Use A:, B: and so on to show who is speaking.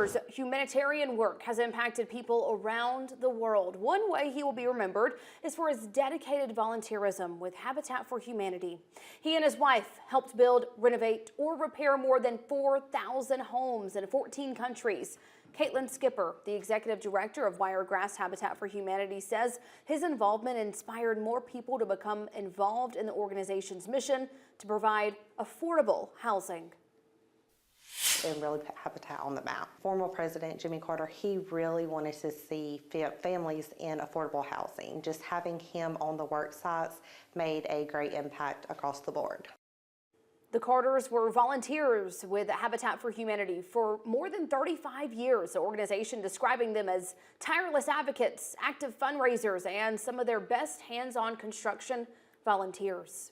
A: Carter's humanitarian work has impacted people around the world. One way he will be remembered is for his dedicated volunteerism with Habitat for Humanity. He and his wife helped build, renovate, or repair more than 4,000 homes in 14 countries. Caitlin Skipper, the executive director of Wiregrass Habitat for Humanity, says his involvement inspired more people to become involved in the organization's mission to provide affordable housing.
B: And really put Habitat on the map. Former President Jimmy Carter, he really wanted to see families in affordable housing. Just having him on the work sites made a great impact across the board.
A: The Carters were volunteers with Habitat for Humanity for more than 35 years, the organization describing them as tireless advocates, active fundraisers, and some of their best hands-on construction volunteers.